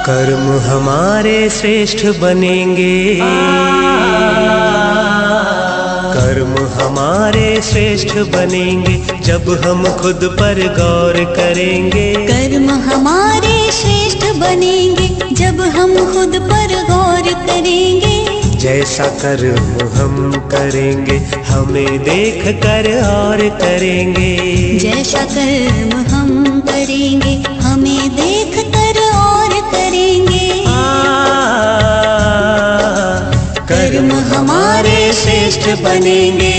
कर्म हमारे श्रेष्ठ बनेंगे, कर्म हमारे श्रेष्ठ बनेंगे जब हम खुद पर गौर करेंगे। कर्म हमारे श्रेष्ठ बनेंगे जब हम खुद पर गौर करेंगे। जैसा कर्म हम करेंगे हमें देख कर और करेंगे। जैसा कर्म हम करेंगे हमें देख कर और करेंगे। कर्म हमारे श्रेष्ठ बनेंगे।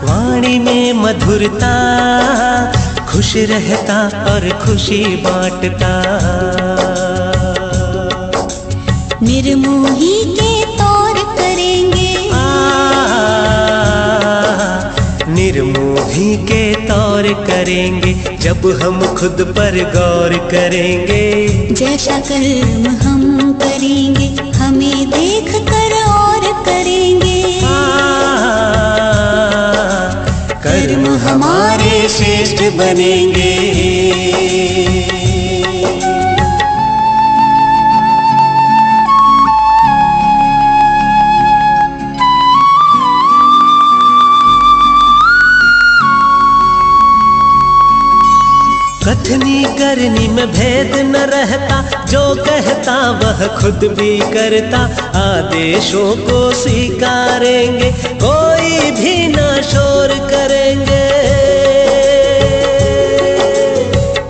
वाणी में मधुरता, खुश रहता और खुशी बांटता। निर्मोही के तौर करेंगे, निर्मोही के तौर करेंगे जब हम खुद पर गौर करेंगे। जैसा कर्म हम करेंगे हमें देख कर और करेंगे। कर्म हमारे श्रेष्ठ बनेंगे। कथनी करनी में भेद न रहता, जो कहता वह खुद भी करता। आदेशों को स्वीकारेंगे, कोई भी ना शोर करेंगे।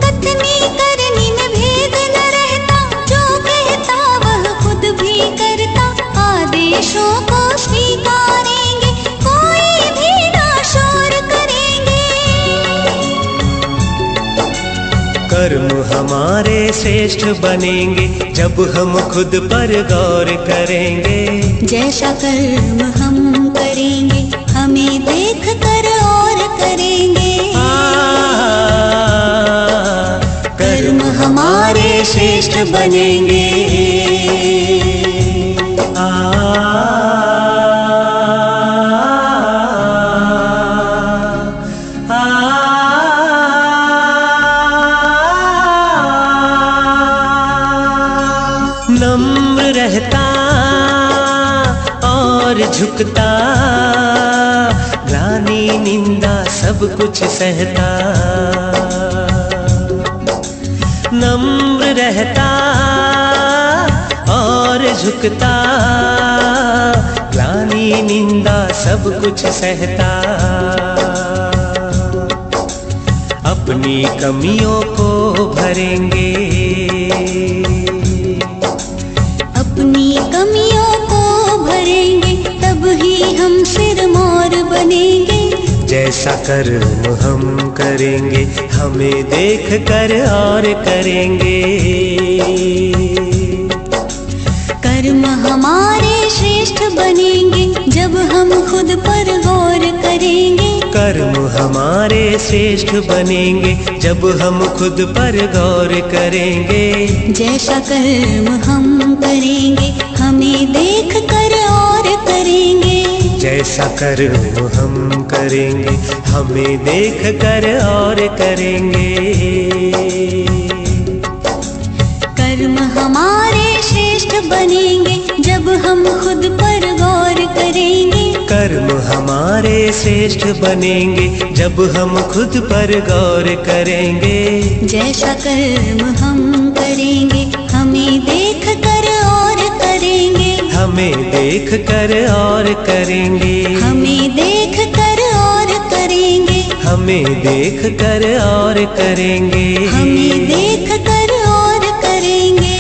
कथनी करनी में भेद न रहता, जो कहता वह खुद भी करता। आदेशों को स्वीकारेंगे, कोई भी ना शोर करेंगे। कर्म हमारे श्रेष्ठ बनेंगे, जब हम खुद पर गौर करेंगे। जैसा कर्म हम करेंगे, हमें देख कर और करेंगे। कर्म हमारे श्रेष्ठ बनेंगे। नम्र रहता और झुकता, ग्लानि निंदा सब कुछ सहता। नम्र रहता और झुकता, ग्लानि निंदा सब कुछ सहता। अपनी कमियों को भरेंगे, अपनी कमियों को भरेंगे, तब ही हम सिरमौर बनेंगे। जैसा कर्म हम करेंगे, हमें देख कर और करेंगे। कर्म हमारे श्रेष्ठ बनेंगे, जब हम खुद पर गौर करेंगे। कर्म हमारे श्रेष्ठ बनेंगे, जब हम खुद पर गौर करेंगे। जैसा कर्म हम करेंगे, हमें देख कर और करेंगे। जैसा कर्म हम करेंगे, हमें देख कर और करेंगे। कर्म हमारे श्रेष्ठ बनेंगे, जब हम खुद पर गौर करेंगे। कर्म हमारे श्रेष्ठ बनेंगे, जब हम खुद पर गौर करेंगे। जैसा कर्म हम करेंगे, हमें देख कर और करेंगे। हमें देख कर और करेंगे। हमें देख कर और करेंगे। हमें देख कर और करेंगे। हमें देख कर और करेंगे।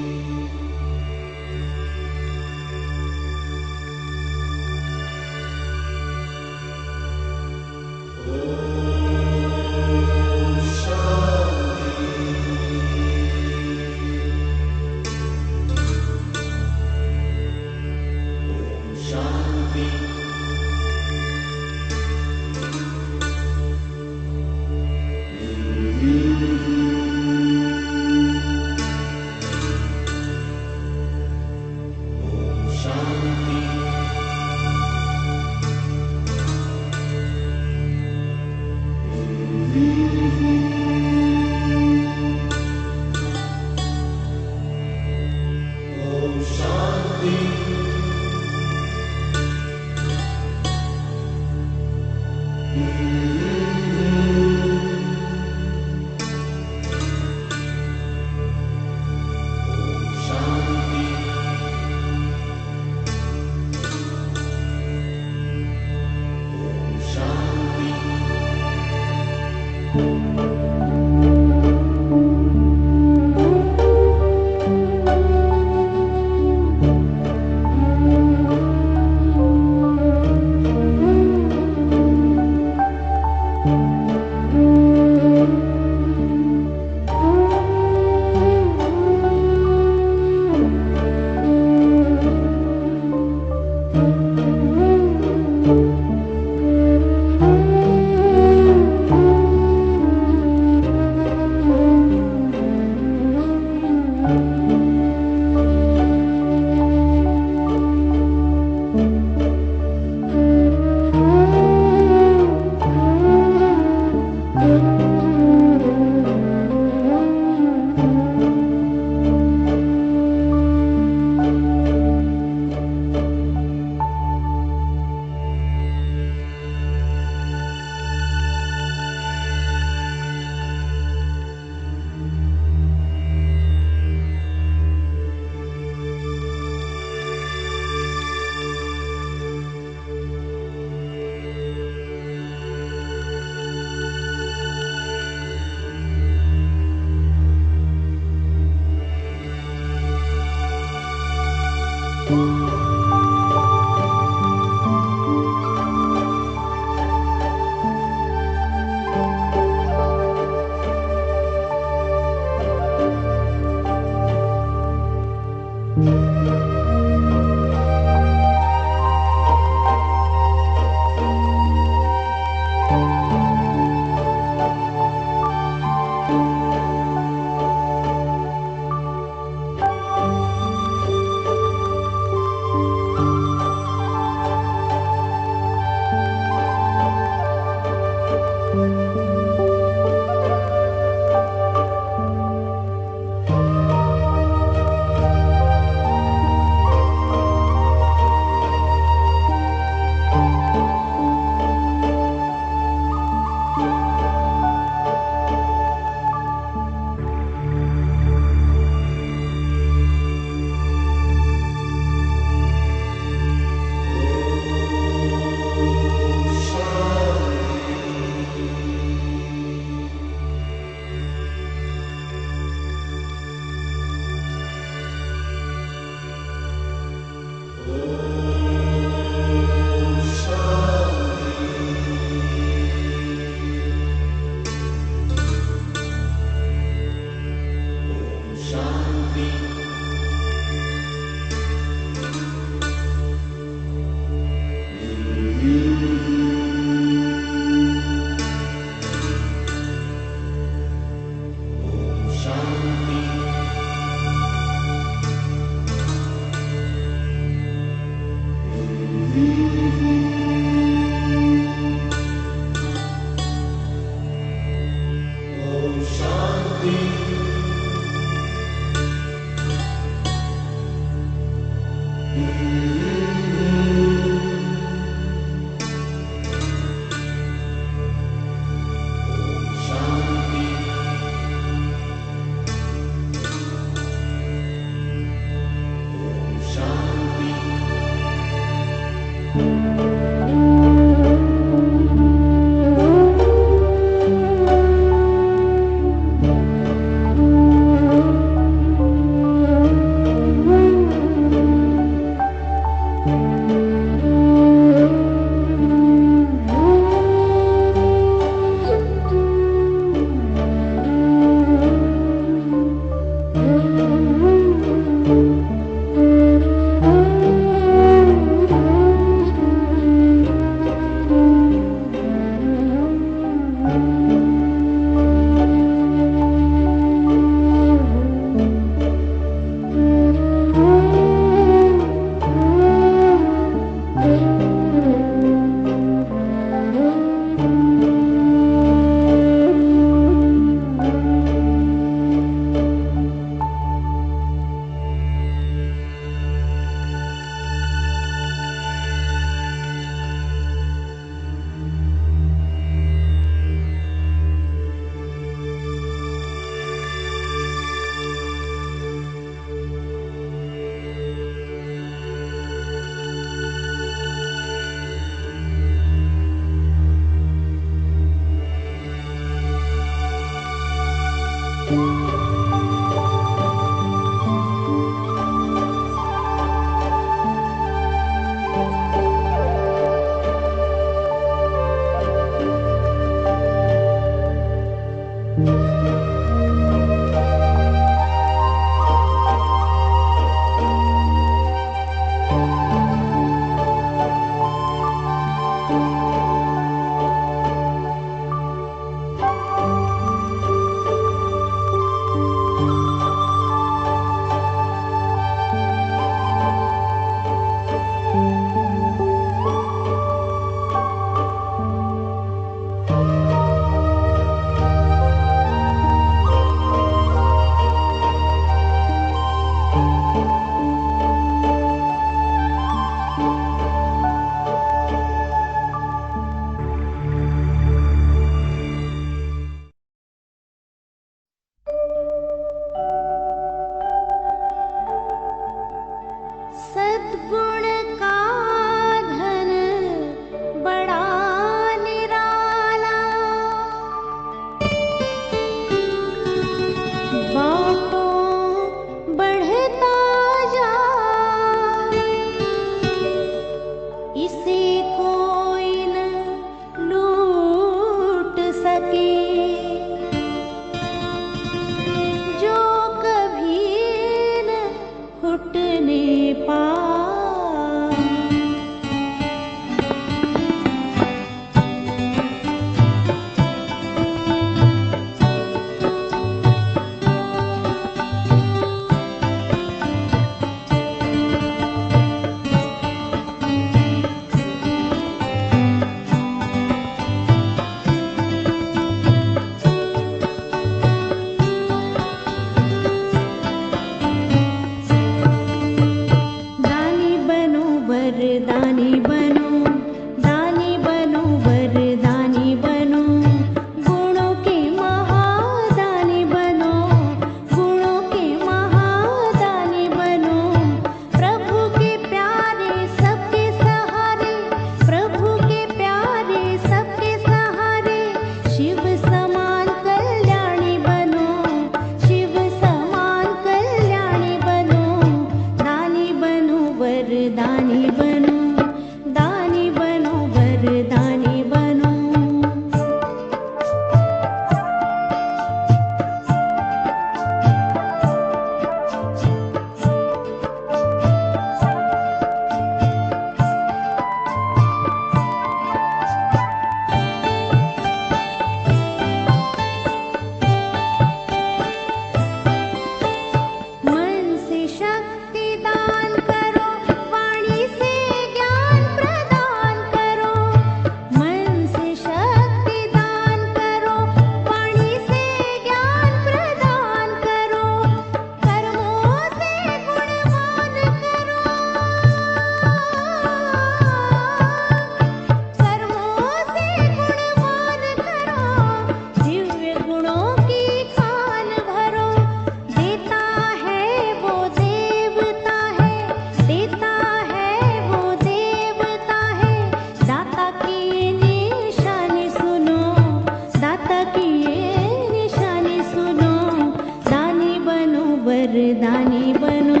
वरदानी बनो,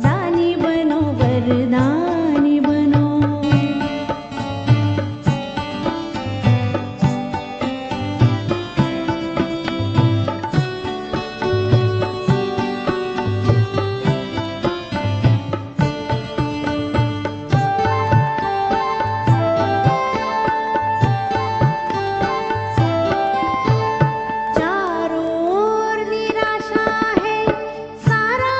दानी बनो, वरदानी बनो। चारों ओर निराशा है, सारा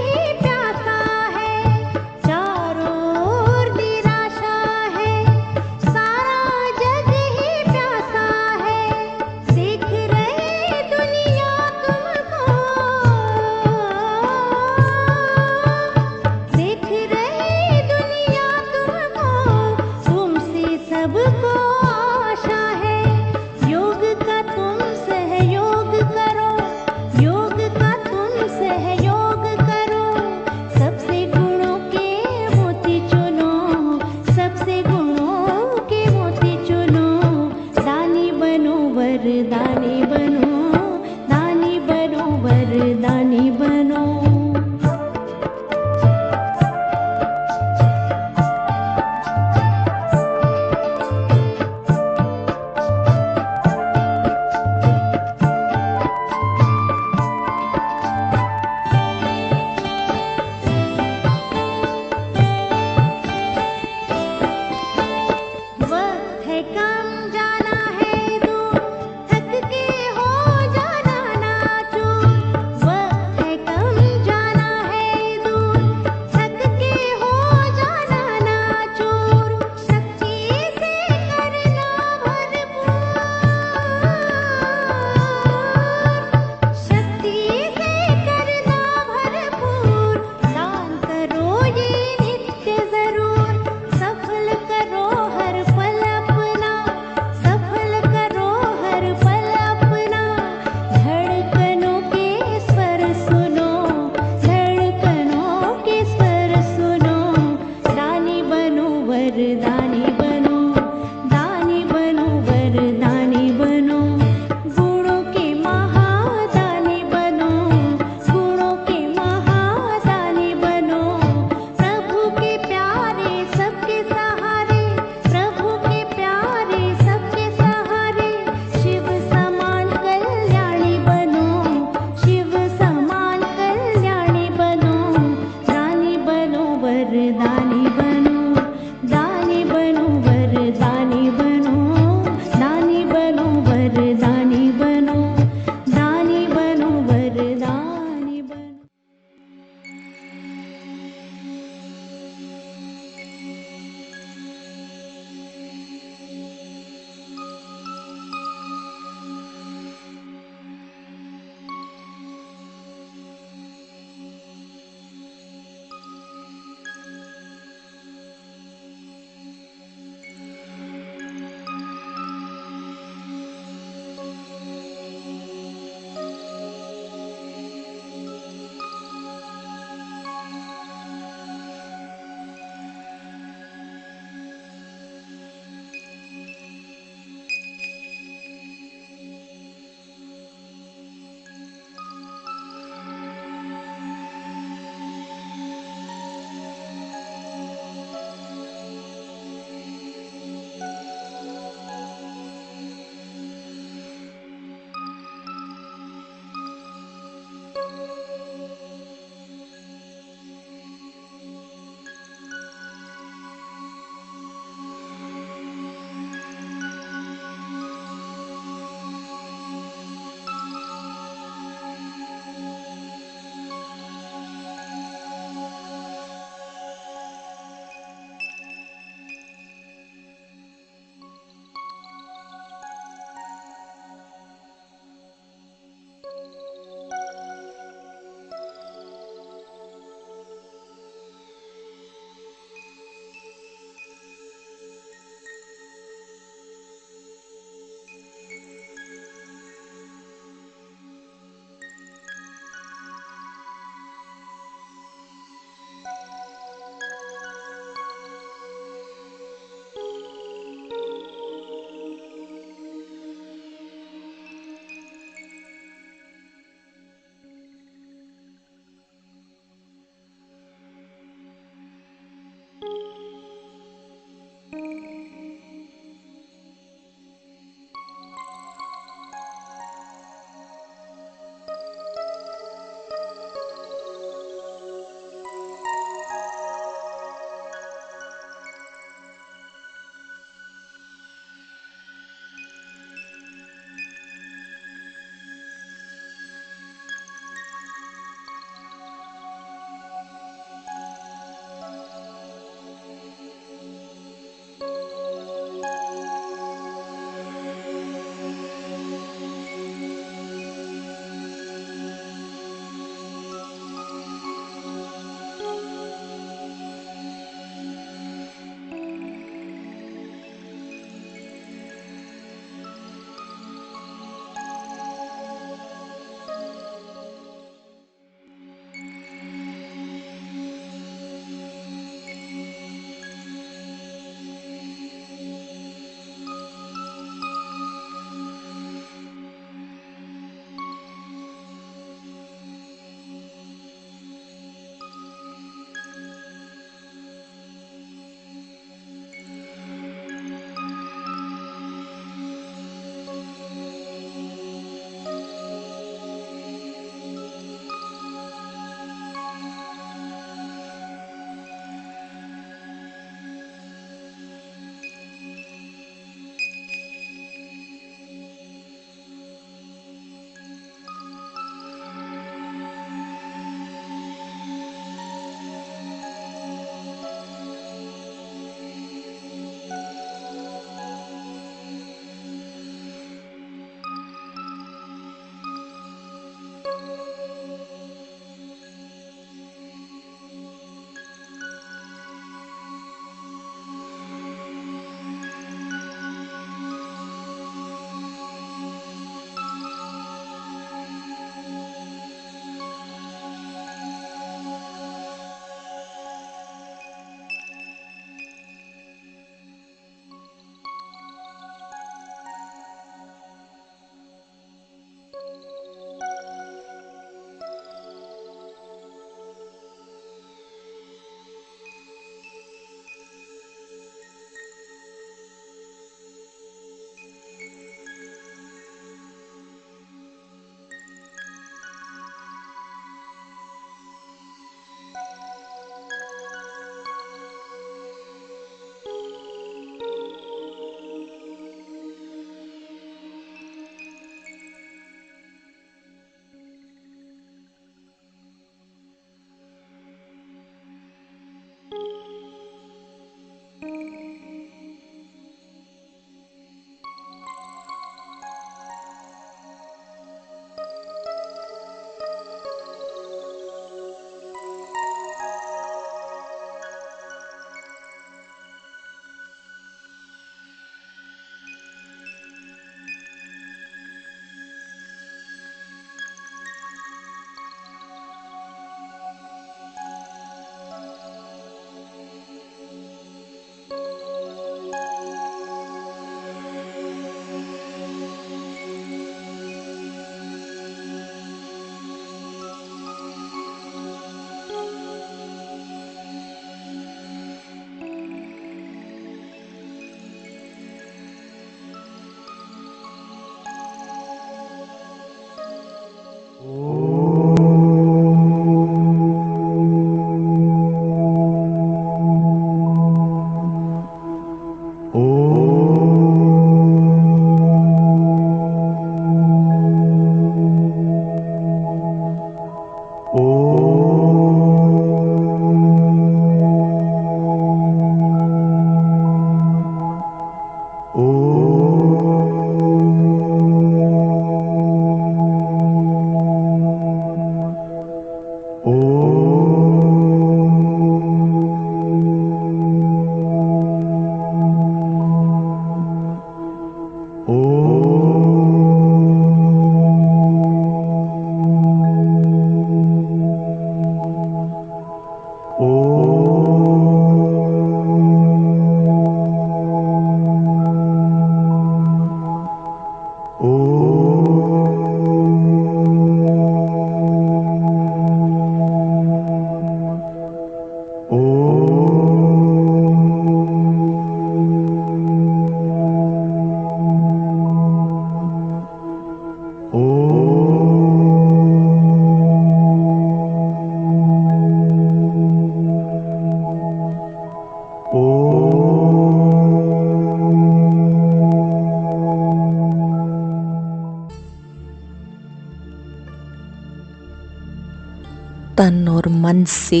तन और मन से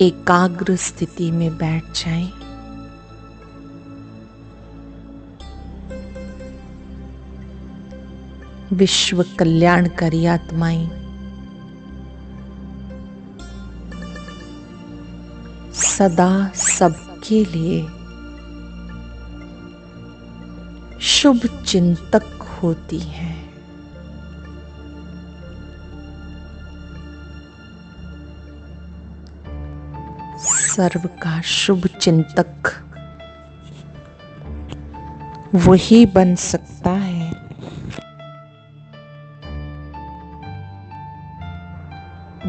एकाग्र स्थिति में बैठ जाएं। विश्व कल्याणकारी आत्माएं सदा सबके लिए शुभ चिंतक होती हैं। सर्व का शुभ चिंतक वही बन सकता है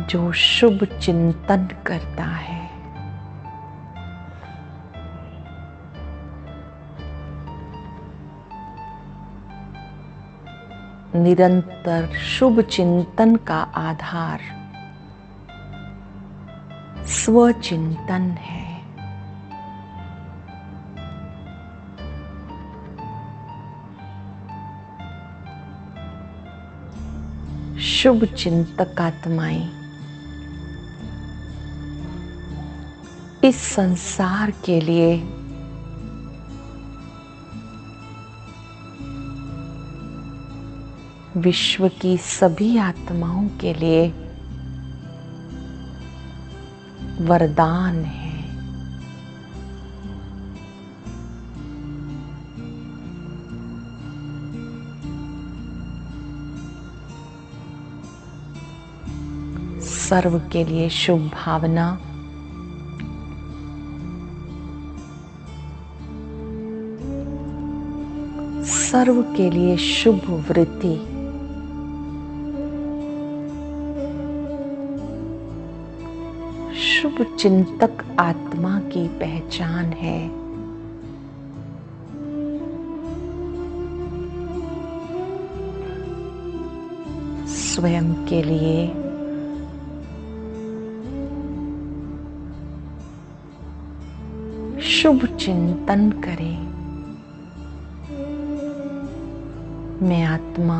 जो शुभ चिंतन करता है। निरंतर शुभ चिंतन का आधार स्वचिंतन है। शुभ चिंतक आत्माएं इस संसार के लिए विश्व की सभी आत्माओं के लिए वरदान है। सर्व के लिए शुभ भावना सर्व के लिए शुभ वृत्ति शुभ चिंतक आत्मा की पहचान है। स्वयं के लिए शुभ चिंतन करें। मैं आत्मा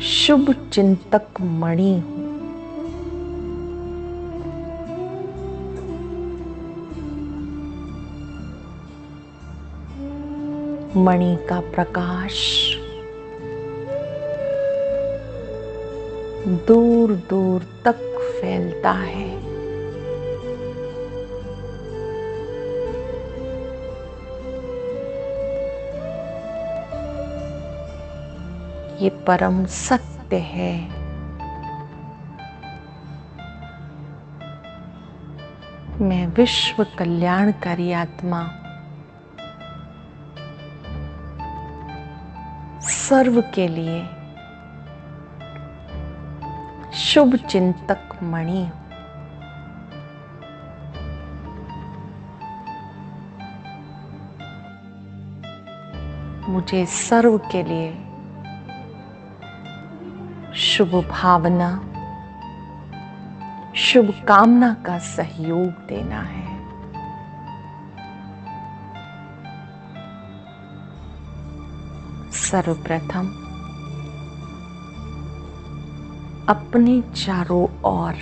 शुभ चिंतक मणि हूं। मणि का प्रकाश दूर दूर तक फैलता है। ये परम सत्य है। मैं विश्व कल्याणकारी आत्मा सर्व के लिए शुभ चिंतक मणि हूं। मुझे सर्व के लिए शुभ भावना शुभ कामना का सहयोग देना है। सर्वप्रथम अपने चारों ओर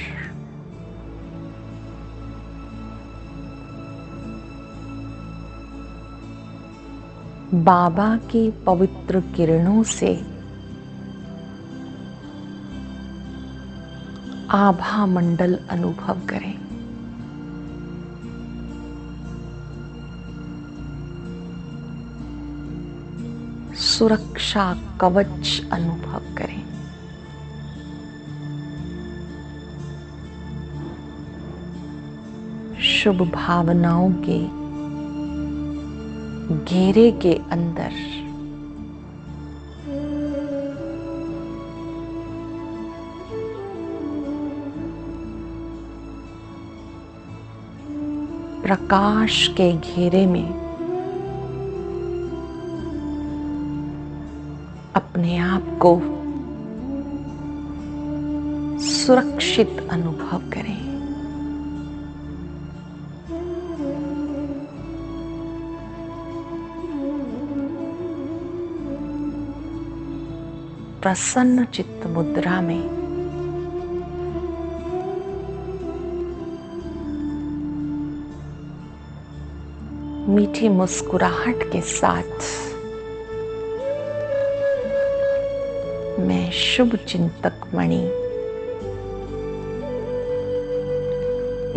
बाबा की पवित्र किरणों से आभा मंडल अनुभव करें। सुरक्षा कवच अनुभव करें। शुभ भावनाओं के घेरे के अंदर प्रकाश के घेरे में अपने आप को सुरक्षित अनुभव करें। प्रसन्न चित्त मुद्रा में मीठी मुस्कुराहट के साथ मैं शुभ चिंतक मणि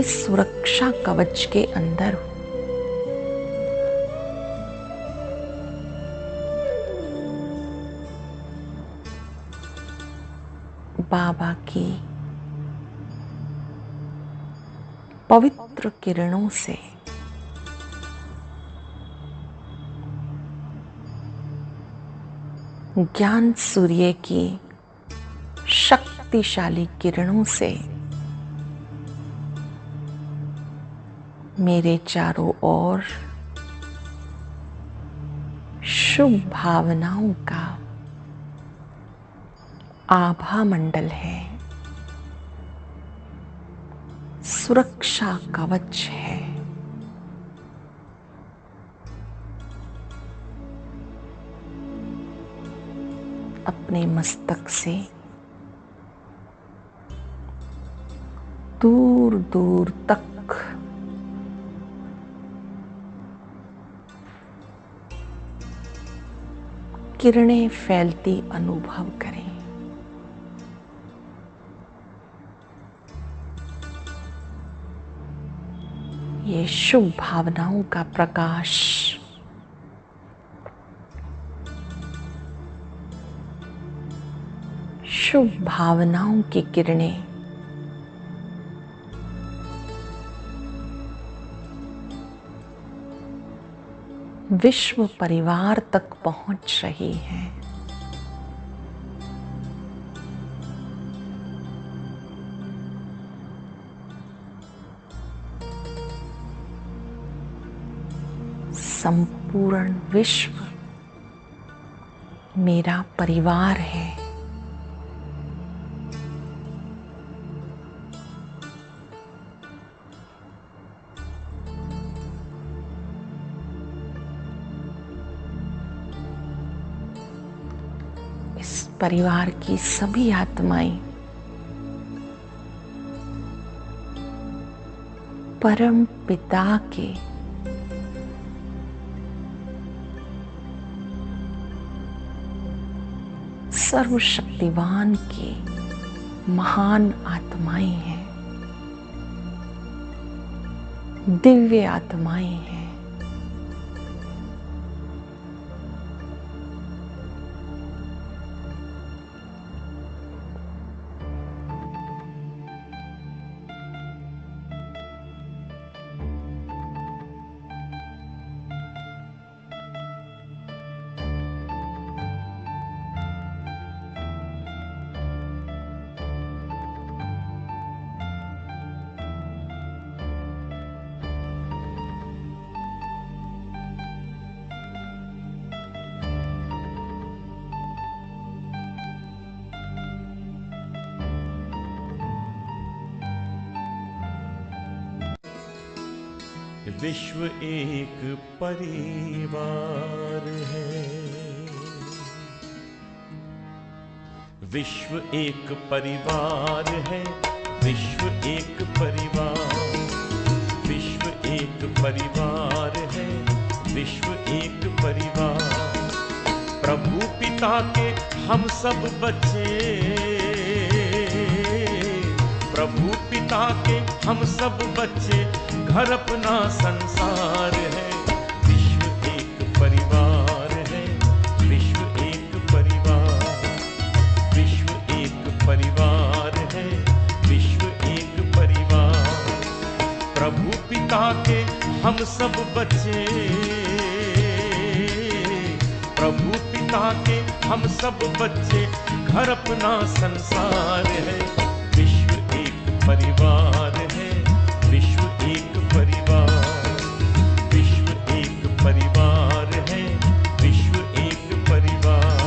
इस सुरक्षा कवच के अंदर हूं। बाबा की पवित्र किरणों से ज्ञान सूर्य की शक्तिशाली किरणों से मेरे चारों ओर शुभ भावनाओं का आभा मंडल है, सुरक्षा कवच है। अपने मस्तक से दूर दूर तक किरणें फैलती अनुभव करें। ये शुभ भावनाओं का प्रकाश शुभ भावनाओं की किरणें विश्व परिवार तक पहुंच रही हैं। संपूर्ण विश्व मेरा परिवार है। इस परिवार की सभी आत्माएं परम पिता के सर्वशक्तिवान की महान आत्माएं हैं, दिव्य आत्माएं हैं। विश्व एक परिवार है, विश्व एक परिवार है, विश्व एक परिवार, विश्व एक परिवार है, विश्व एक परिवार। प्रभु पिता के हम सब बच्चे, प्रभु पिता के हम सब बच्चे, घर अपना संसार है। विश्व एक परिवार है, विश्व एक परिवार, विश्व एक परिवार है, विश्व एक परिवार। प्रभु पिता के हम सब बच्चे, प्रभु पिता के हम सब बच्चे, घर अपना संसार है। विश्व एक परिवार है, विश्व एक परिवार, विश्व एक परिवार है, विश्व एक परिवार।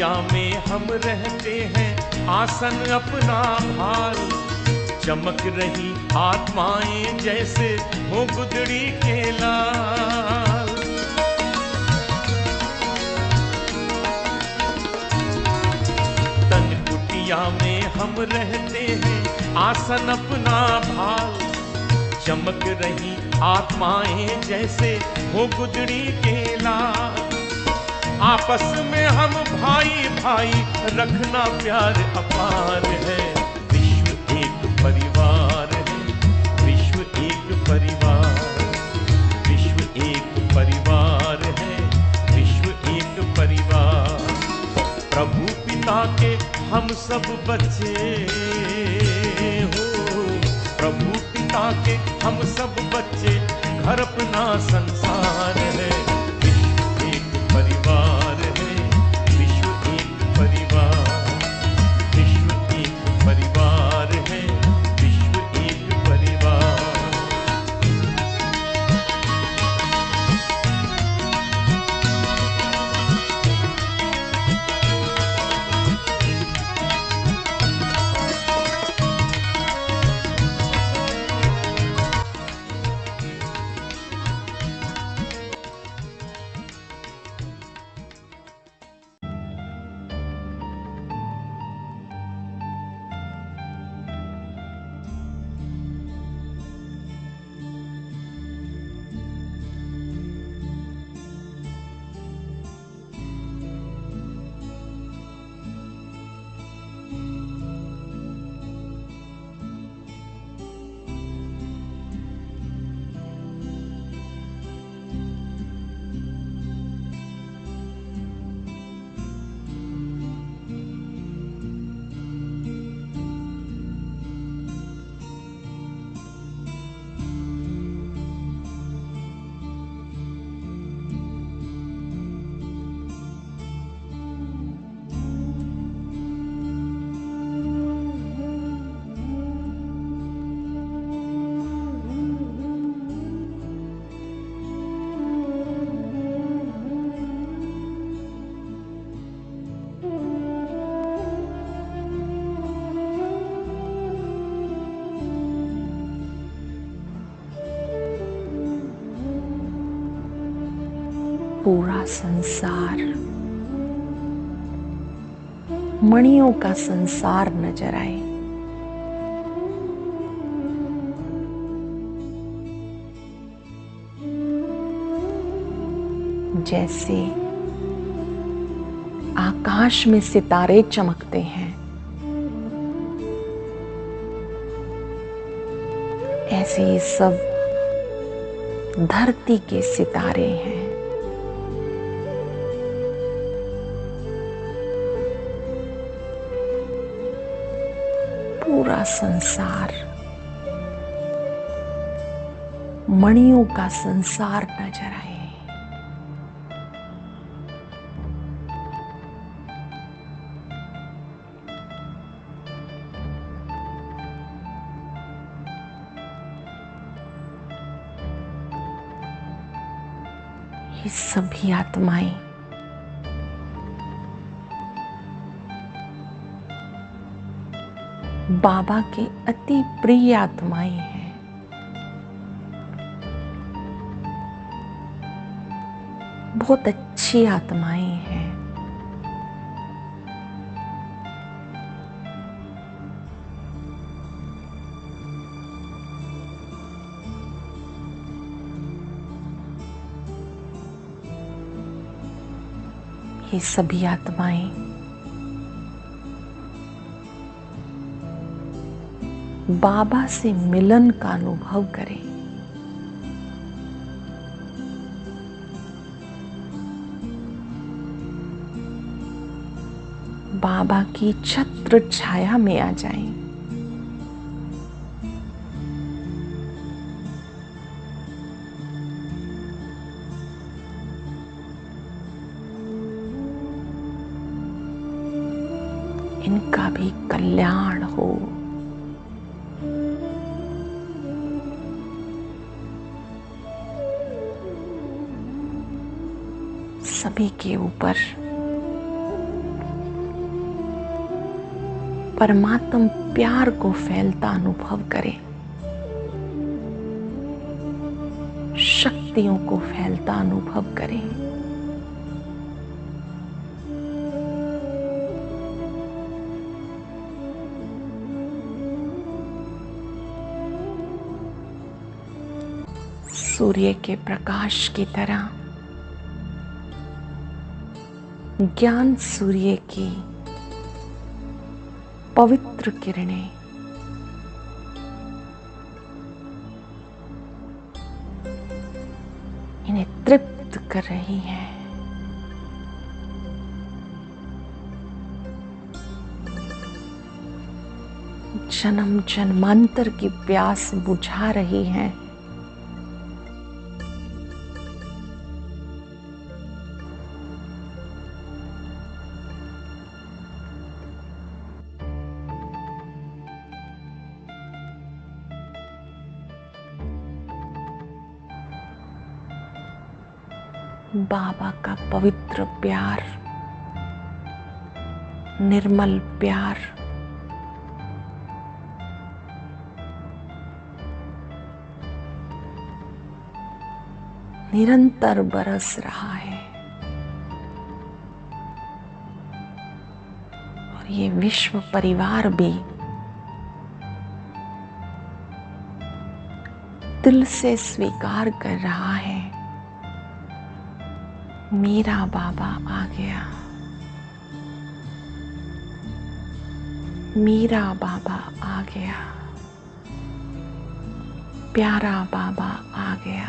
कुटिया में हम रहते हैं, आसन अपना भाल, चमक रही आत्माएं जैसे हो गुदड़ी के लाल। तन कुटिया में हम रहते हैं, आसन अपना भाल, चमक रही आत्माएं जैसे हो गुदड़ी के लाल। आपस में हम भाई भाई रखना प्यार अपार है। विश्व एक परिवार है, विश्व एक परिवार, विश्व एक परिवार है, विश्व एक परिवार। प्रभु पिता के हम सब बच्चे हो, प्रभु पिता के हम सब बच्चे, घर अपना संसार है। विश्व एक परिवार है, विश्व एक परिवार, विश्व एक परिवार है, विश्व एक परिवार। पूरा संसार मणियों का संसार नजर आए। जैसे आकाश में सितारे चमकते हैं, ऐसे ये सब धरती के सितारे हैं। पूरा संसार मणियों का संसार नजर आए। ये सभी आत्माएं बाबा के अति प्रिय आत्माएं हैं। बहुत अच्छी आत्माएं हैं। ये सभी आत्माएं बाबा से मिलन का अनुभव करें। बाबा की छत्र छाया में आ जाएं। इनका भी कल्याण हो। सभी के ऊपर परमात्म प्यार को फैलता अनुभव करें, शक्तियों को फैलता अनुभव करें। सूर्य के प्रकाश की तरह ज्ञान सूर्य की पवित्र किरणें इन्हें तृप्त कर रही हैं। जन्म जन्मांतर की प्यास बुझा रही हैं। बाबा का पवित्र प्यार, निर्मल प्यार निरंतर बरस रहा है और ये विश्व परिवार भी दिल से स्वीकार कर रहा है, मेरा बाबा आ गया, मेरा बाबा आ गया, प्यारा बाबा आ गया।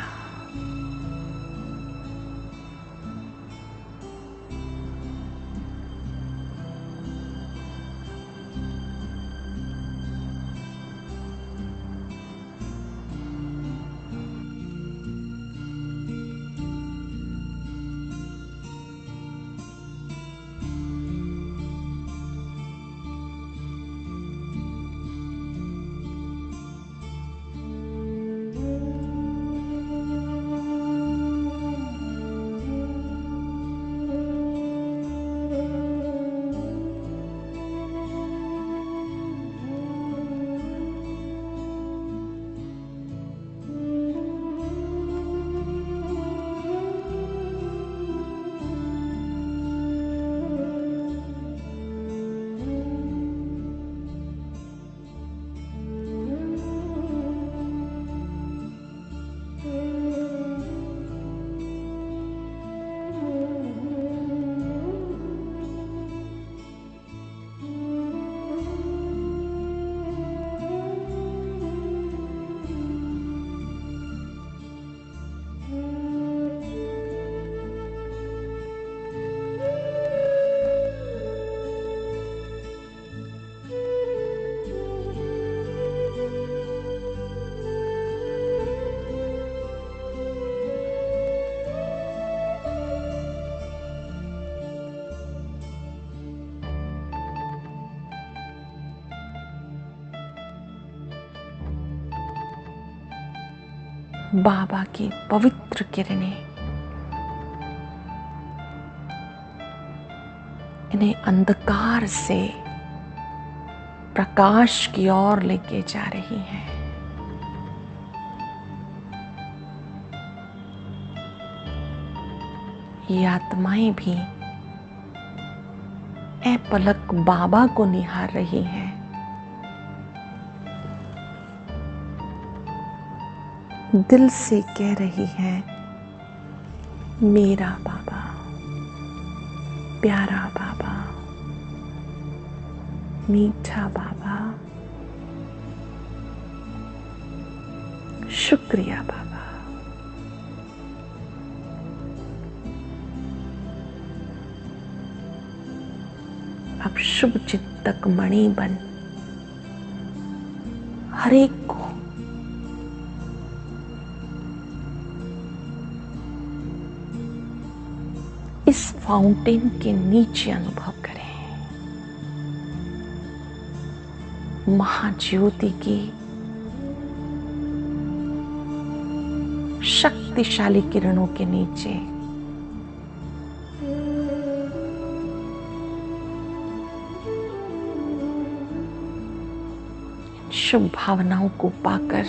बाबा की पवित्र किरणें इन्हें अंधकार से प्रकाश की ओर लेके जा रही हैं। ये आत्माएं भी अपलक बाबा को निहार रही हैं। दिल से कह रही है, मेरा बाबा, प्यारा बाबा, मीठा बाबा, शुक्रिया बाबा। अब शुभ चिंतक मणि बन हर एक को इस फाउंटेन के नीचे अनुभव करें। महाज्योति की शक्तिशाली किरणों के नीचे शुभ भावनाओं को पाकर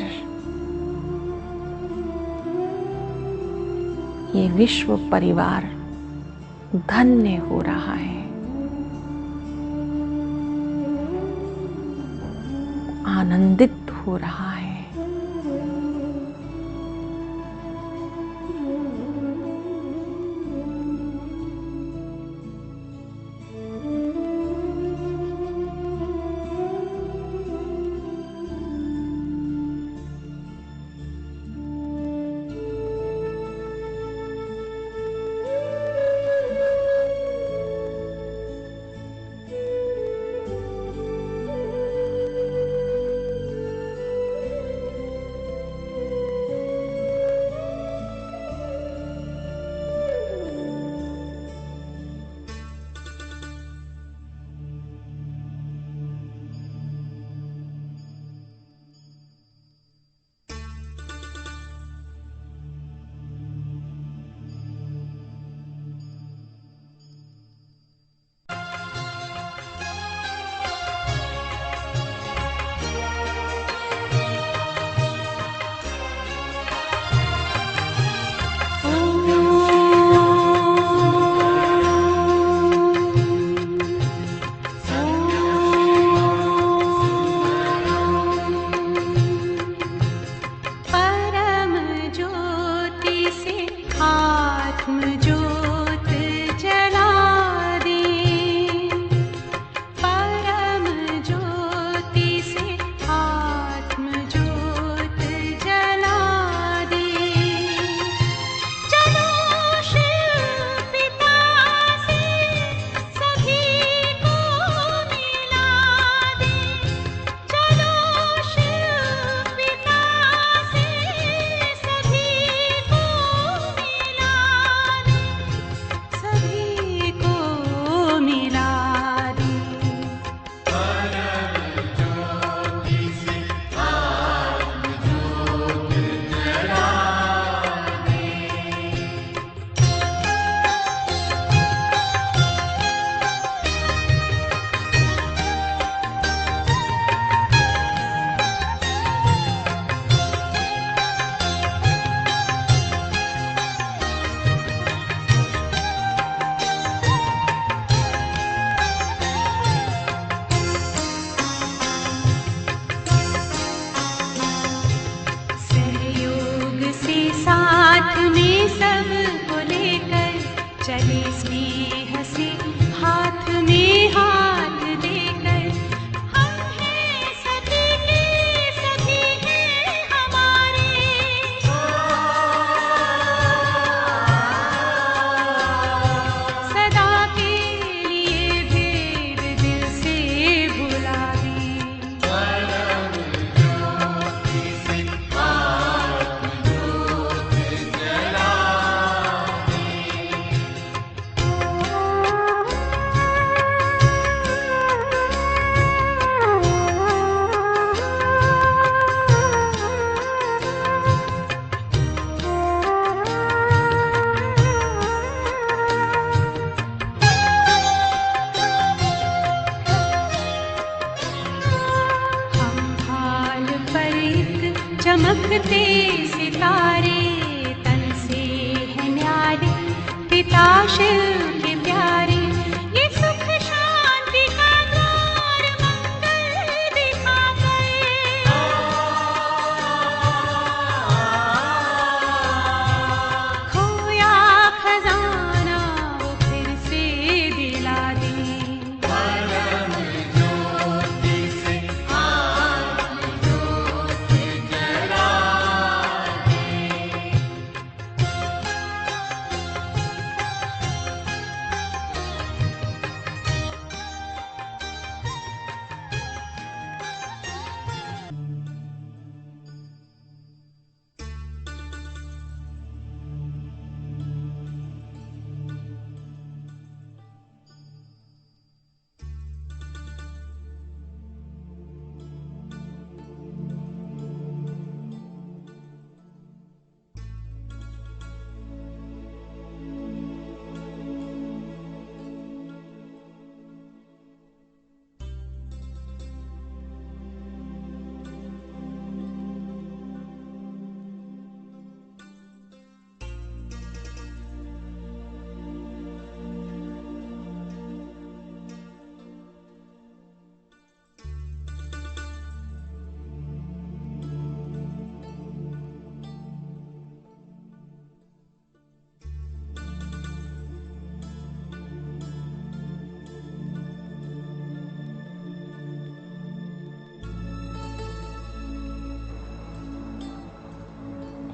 ये विश्व परिवार धन्य हो रहा है, आनंदित हो रहा है। चमकते सितारे तन से है न्यारे, पिता शिव के प्यारे। ये सुख शांति का द्वार मंगल दिखाकर, खोया खजाना वो फिर से दिला दे।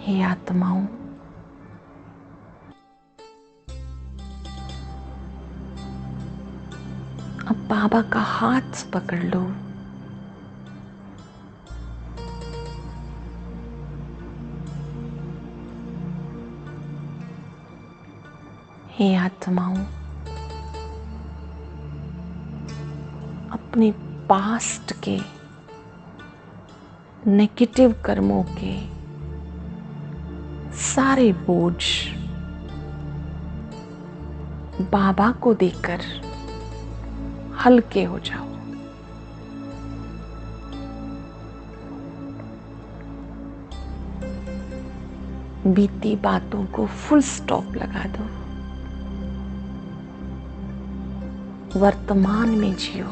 हे आत्माओं, अब बाबा का हाथ पकड़ लो। हे आत्माओं, अपने पास्ट के नेगेटिव कर्मों के सारे बोझ बाबा को देकर हल्के हो जाओ। बीती बातों को फुल स्टॉप लगा दो। वर्तमान में जियो।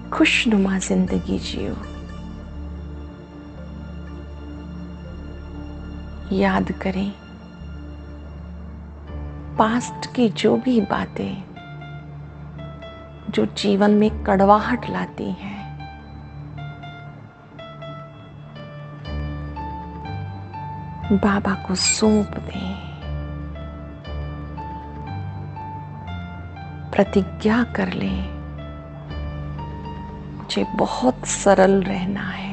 खुशनुमा जिंदगी जियो। याद करें पास्ट की जो भी बातें जो जीवन में कड़वाहट लाती हैं, बाबा को सौंप दें। प्रतिज्ञा कर लें, मुझे बहुत सरल रहना है,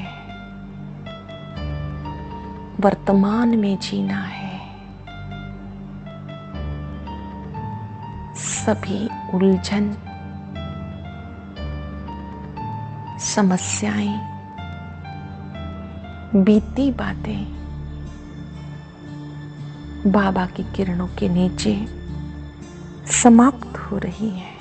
वर्तमान में जीना है। सभी उलझन, समस्याएं, बीती बातें बाबा की किरणों के नीचे समाप्त हो रही हैं।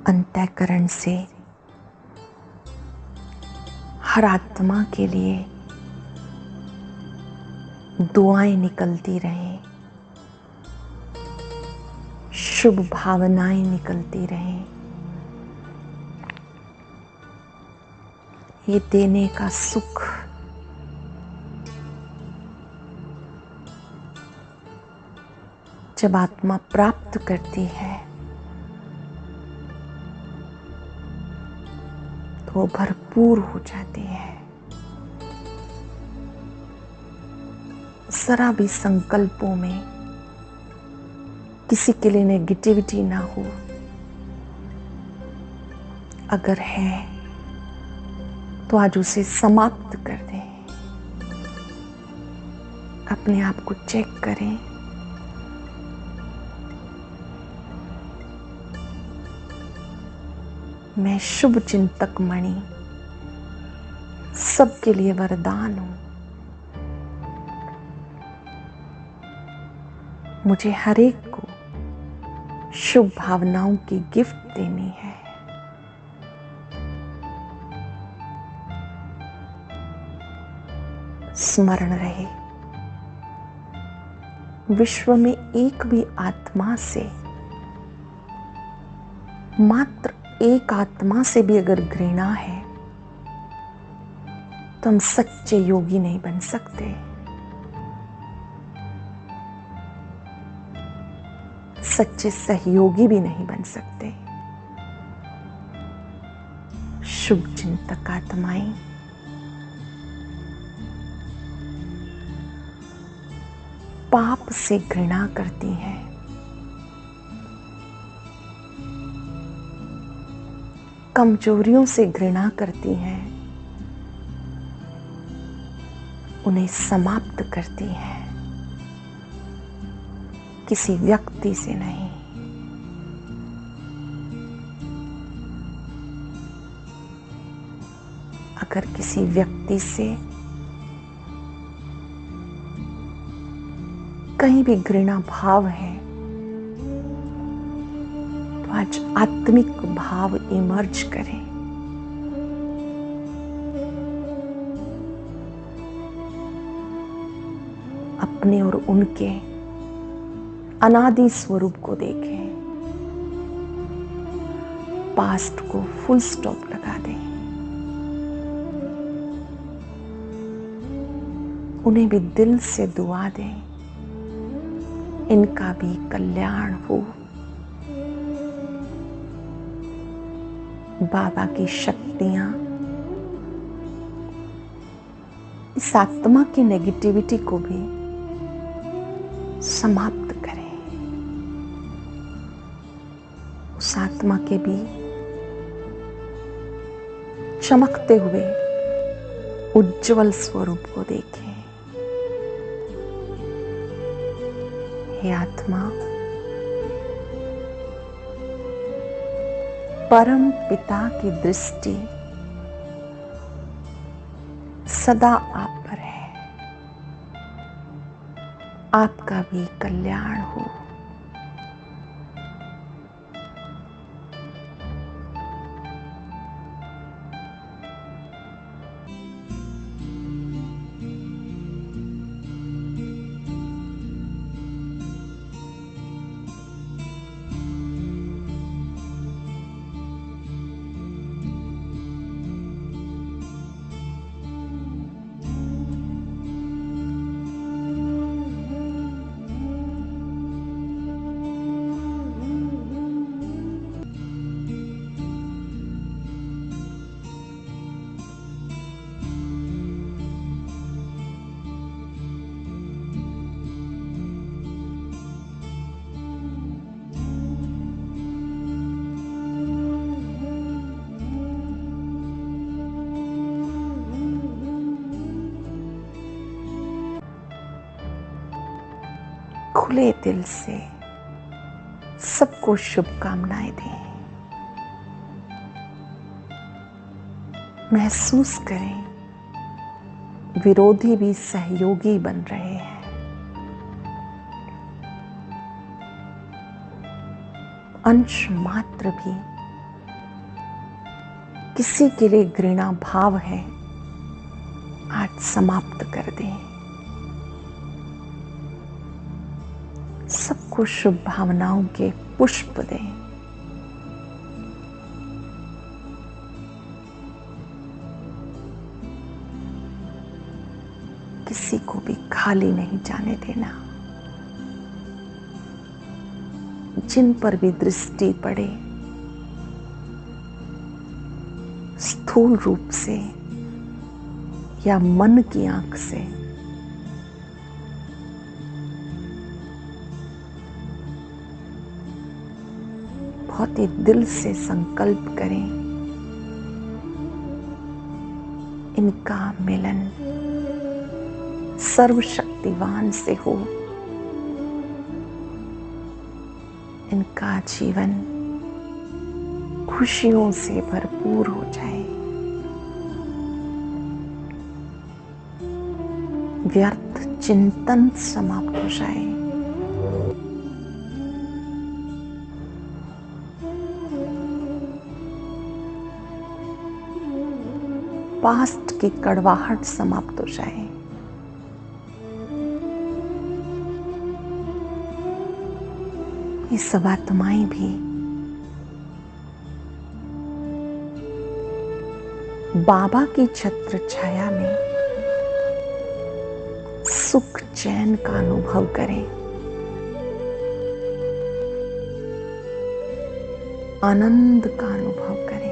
अंतःकरण से हर आत्मा के लिए दुआएं निकलती रहें, शुभ भावनाएं निकलती रहें। ये देने का सुख जब आत्मा प्राप्त करती है तो वो भरपूर हो जाती है। जरा भी संकल्पों में किसी के लिए नेगेटिविटी ना हो। अगर है तो आज उसे समाप्त कर दें। अपने आप को चेक करें। मैं शुभ चिंतक मणि सबके लिए वरदान हूं। मुझे हर एक को शुभ भावनाओं की गिफ्ट देनी है। स्मरण रहे, विश्व में एक भी आत्मा से, मात्र एक आत्मा से भी अगर घृणा है तो हम सच्चे योगी नहीं बन सकते। सच्चे सहयोगी भी नहीं बन सकते। शुभ चिंतक आत्माएं पाप से घृणा करती हैं। कमजोरियों से घृणा करती हैं। उन्हें समाप्त करती हैं। किसी व्यक्ति से नहीं। अगर किसी व्यक्ति से कहीं भी घृणा भाव है तो आज आत्मिक भाव इमर्ज करें। अपने और उनके अनादि स्वरूप को देखें। पास्ट को फुल स्टॉप लगा दें। उन्हें भी दिल से दुआ दें, इनका भी कल्याण हो। बाबा की शक्तियां इस आत्मा की नेगेटिविटी को भी समाप्त करें। उस आत्मा के भी चमकते हुए उज्जवल स्वरूप को देखें। हे आत्मा, परम पिता की दृष्टि सदा आप पर है। आपका भी कल्याण हो। खुले दिल से सबको शुभकामनाएं दें। महसूस करें विरोधी भी सहयोगी बन रहे हैं। अंश मात्र भी किसी के लिए घृणा भाव है, आज समाप्त कर दें। सबको शुभ भावनाओं के पुष्प दें। किसी को भी खाली नहीं जाने देना। जिन पर भी दृष्टि पड़े, स्थूल रूप से या मन की आंख से, बहुत ही दिल से संकल्प करें, इनका मिलन सर्वशक्तिवान से हो। इनका जीवन खुशियों से भरपूर हो जाए। व्यर्थ चिंतन समाप्त हो जाए। पास्ट की कड़वाहट समाप्त हो जाए। ये सब आत्माएं भी बाबा की छत्र छाया में सुख चैन का अनुभव करें। आनंद का अनुभव करें।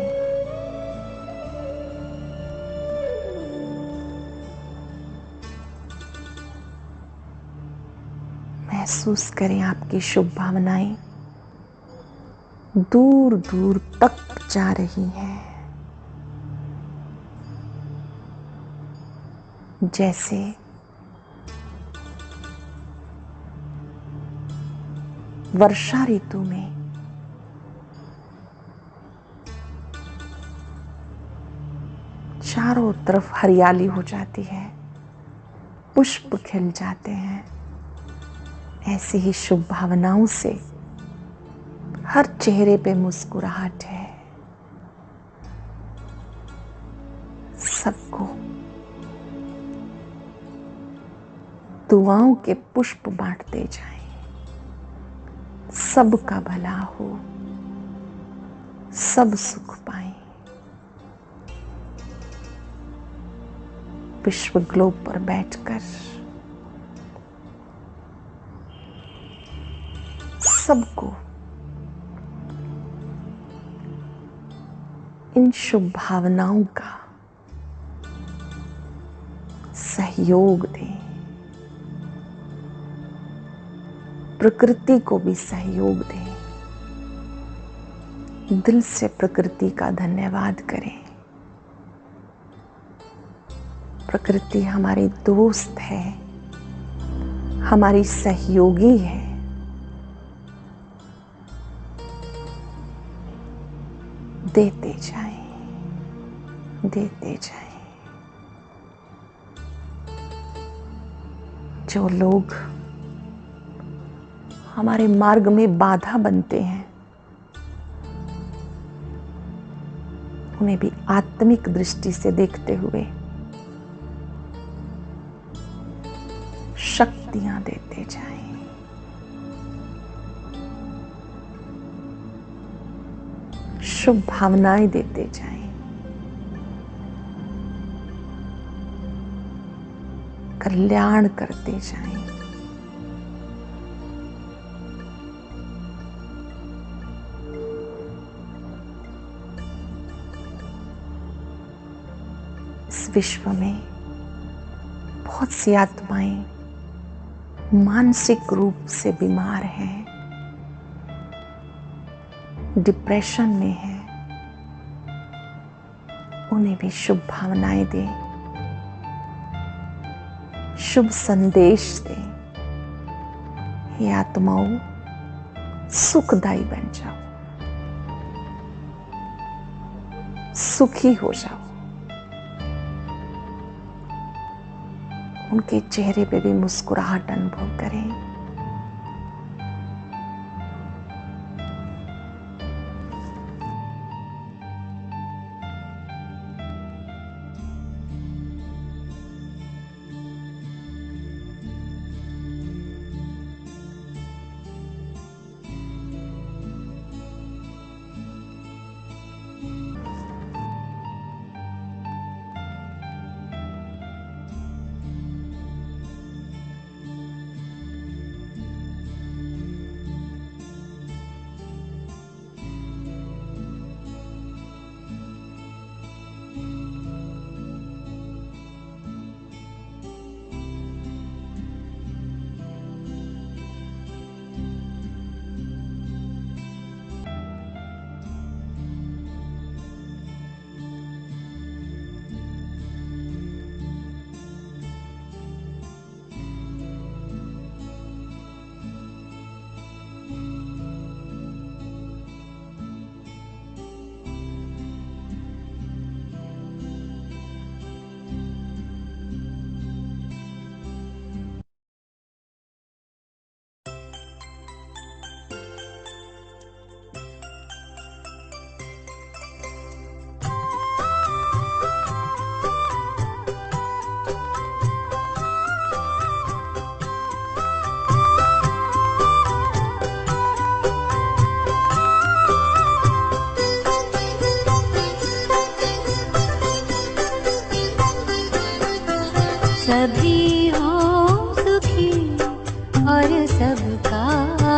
महसूस करें आपकी शुभ भावनाएं दूर दूर तक जा रही हैं। जैसे वर्षा ऋतु में चारों तरफ हरियाली हो जाती है, पुष्प खिल जाते हैं। ऐसी ही शुभ भावनाओं से हर चेहरे पे मुस्कुराहट है। सबको दुआओं के पुष्प बांटते जाएं। सबका भला हो, सब सुख पाएं। विश्व ग्लोब पर बैठकर सबको इन शुभ भावनाओं का सहयोग दें। प्रकृति को भी सहयोग दें। दिल से प्रकृति का धन्यवाद करें। प्रकृति हमारी दोस्त है, हमारी सहयोगी है। देते जाएं, देते जाएं। जो लोग हमारे मार्ग में बाधा बनते हैं, उन्हें भी आत्मिक दृष्टि से देखते हुए शक्तियां देते जाएं। शुभ भावनाएं देते जाएं। कल्याण करते जाएं। इस विश्व में बहुत सी आत्माएं मानसिक रूप से बीमार हैं, डिप्रेशन में हैं। उन्हें भी शुभ भावनाएं दें, शुभ संदेश दें। हे आत्माओं, सुखदायी बन जाओ, सुखी हो जाओ। उनके चेहरे पे भी मुस्कुराहट अनुभव करें। सभी हो सुखी और सबका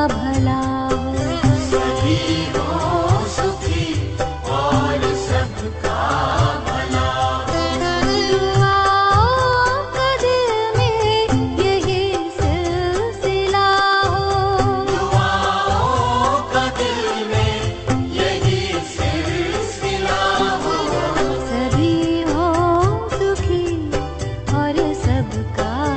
भला हो। सभी हो सुखी और सबका भला हो। दुआओं का दिल में यही सिलसिला हो। दुआओं का दिल में यही सिलसिला हो। सभी हो सुखी और सबका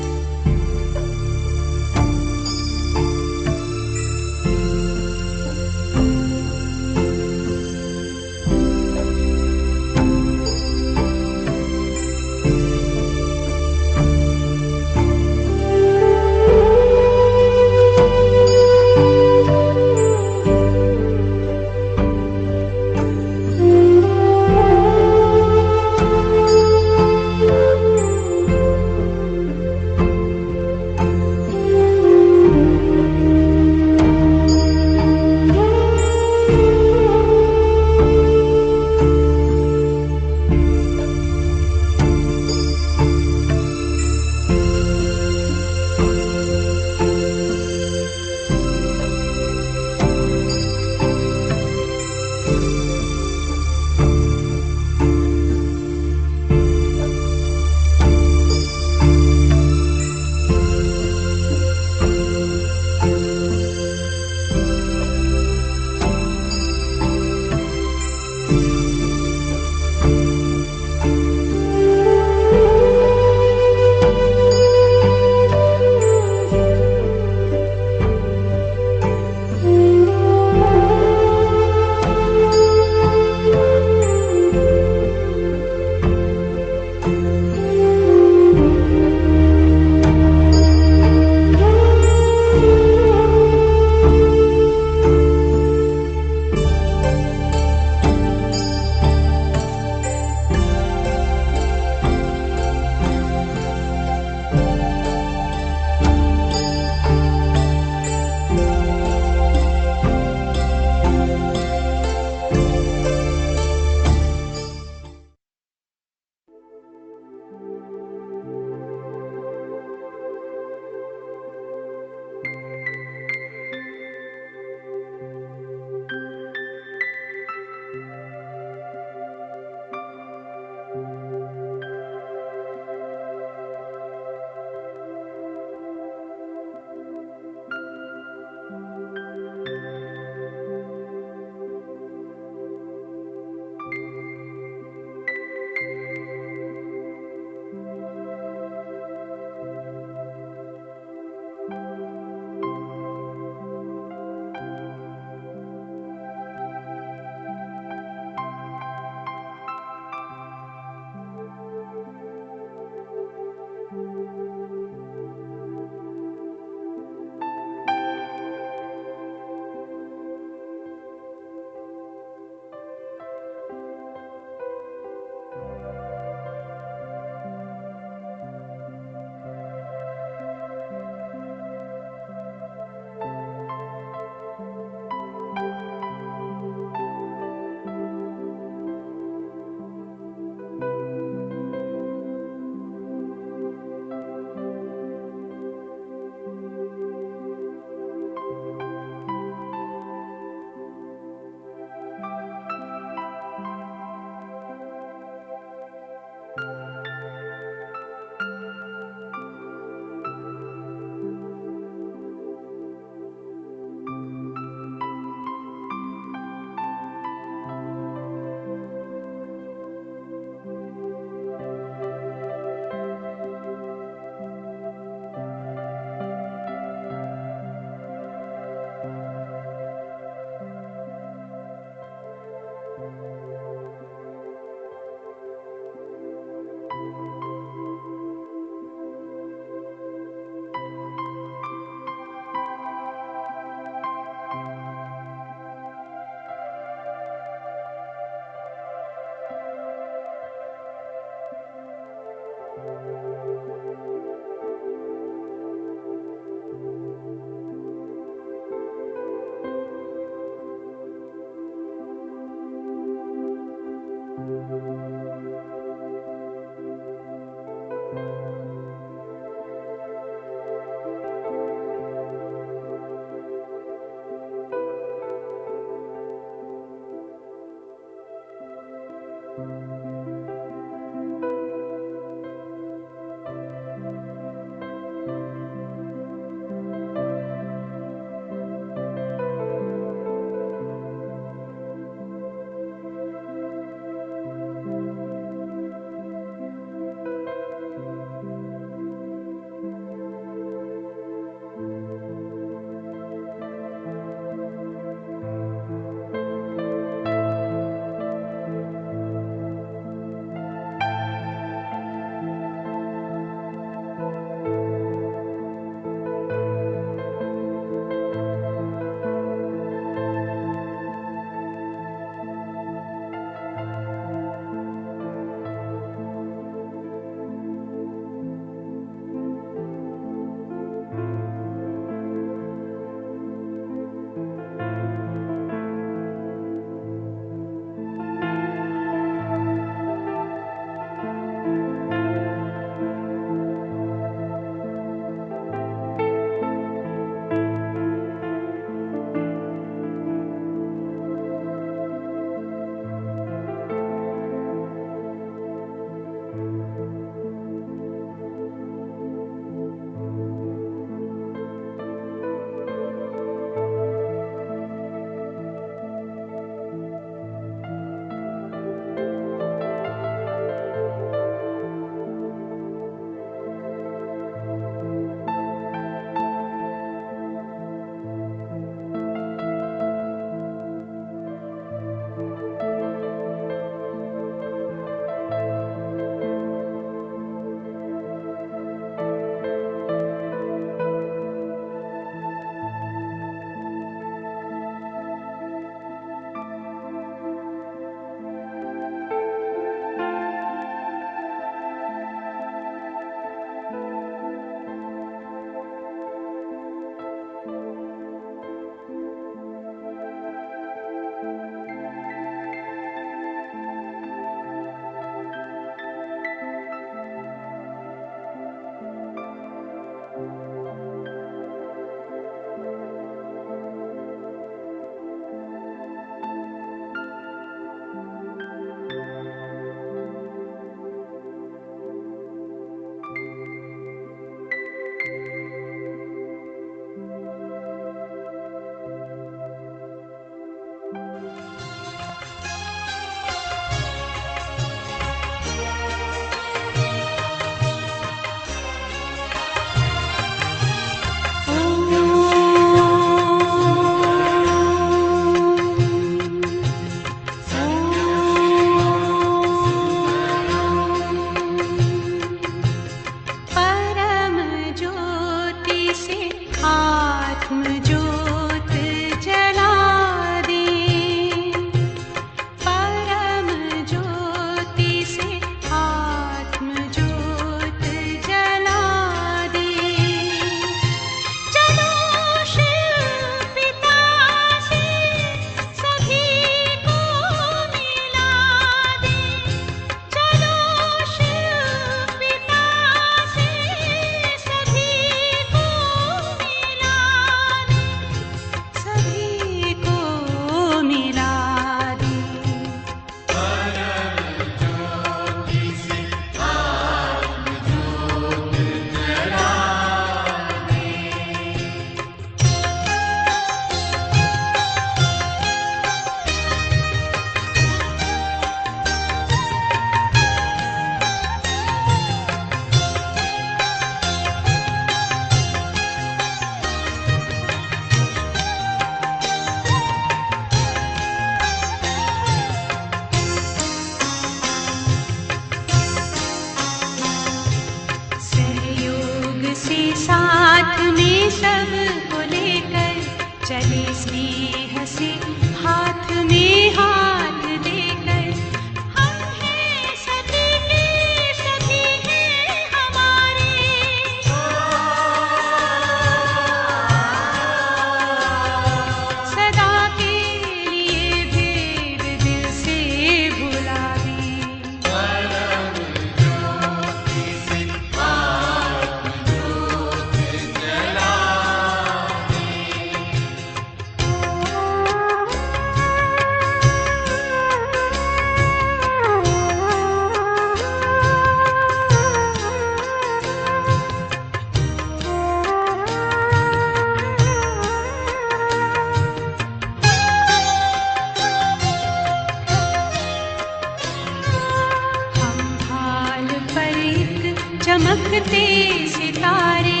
चमकते सितारे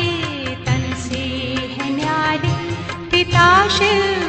तन से है न्यारे पिता शिव